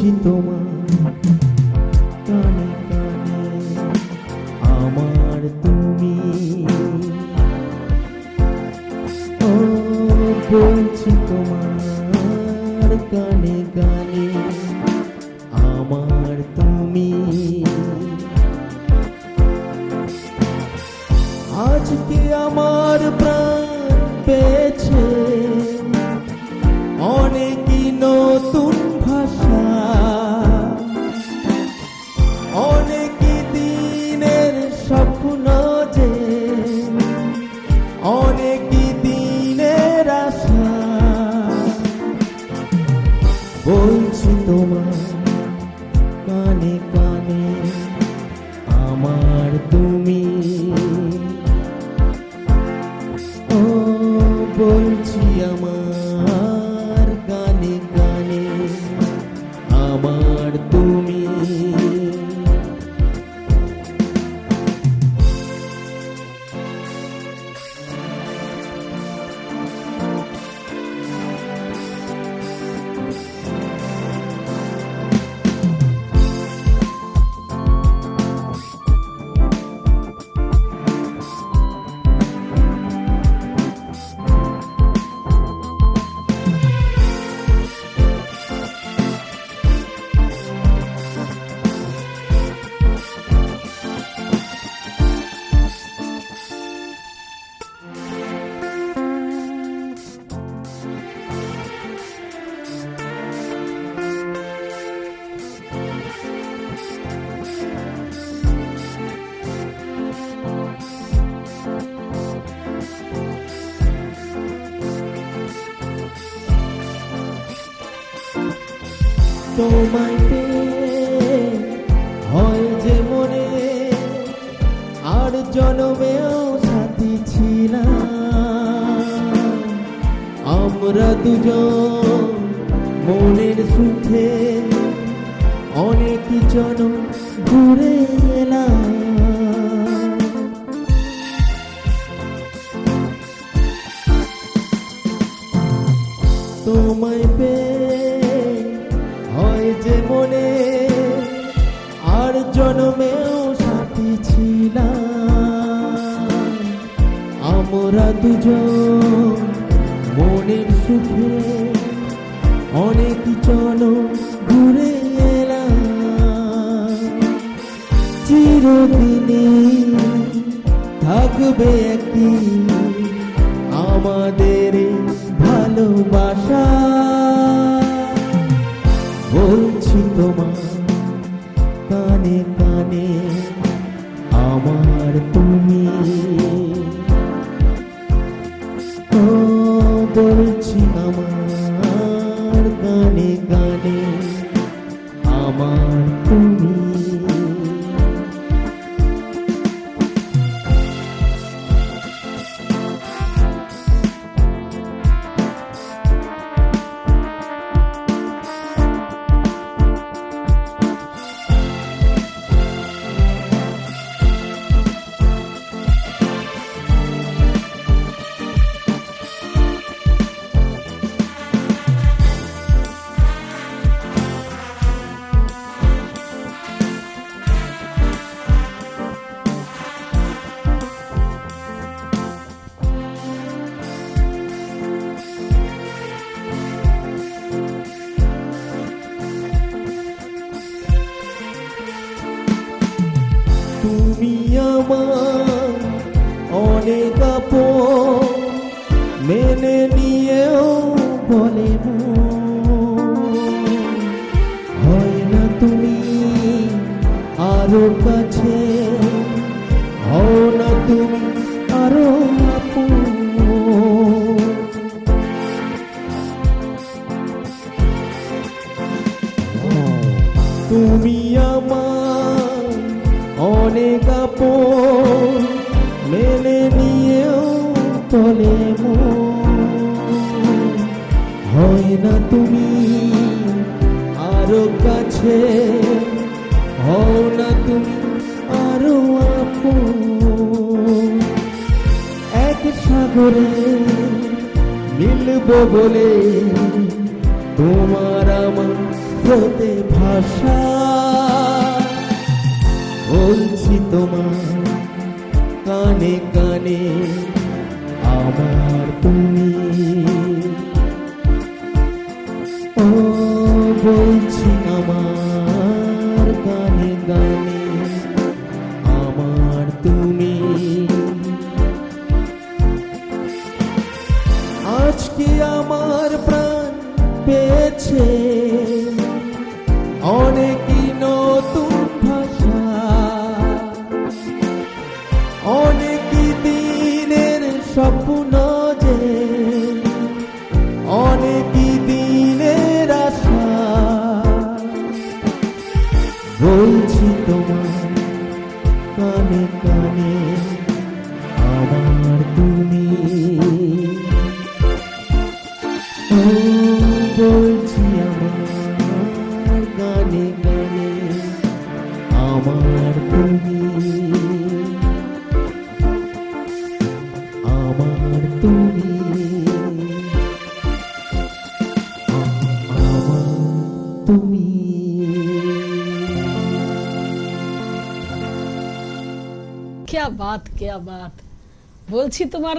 বলছি তোমার কানে কানে আমার তুমি, ও বলছি তোমার কানে কানে আমার তুমি। আজকে আমার প্রাণ পেয়েছে অনেকই নতুন ভাষা, অনেকই দিনের স্বপ্ন যে, অনেকই দিনের আশা। বলছি তোমার কানে কানে আমার তুমি, ও বলছি আমার কানে কানে আমার তুমি। তোমায় পেয়ে হয় যে মনে আর জন্মেও সাথী ছিলাম, আমরা দুজন মনের সুখে অনেক জন ঘুরে এলাম। তোমায় পেয়ে হয় যে মনে আর জন্মেও সাথী ছিলাম, আমরা দুজন মনের সুখে অনেক জন ঘুরে এলাম। চিরদিনই থাকবে একই আমাদের ভালোবাসা। বলছি তোমার কানে কানে আমার তুমি, ও বলছি আমার কানে কানে আমার তুমি। তুমি আমার অনেক আপন, মেনে নিয়েও বলে হয় না তুমি আরো কাছে, হও না তুমি আরো আপন। তুমি আমার অনেক আপন, মেনে নিয়েও বলে হয় না তুমি আরো কাছে, হও না তুমি আরো আপন। এক সাগরে মিলব বলে তোমার আমার স্রোতে ভাষা বলছি তোমার কানে কানে আমার তুমি ও বলছি আমার গানে গানে আমার তুমি আজকে আমার প্রাণ পেয়েছে অনেকই নতুন ভাষা অনেকই দিনের স্বপ্ন যে অনেকই দিনের আশা বলছি তোমার কানে কানে আমার তুমি ও বলছি আমার গানে গানে আমার তুমি আমার তুমি আমার তুমি क्या बात বলছি তোমার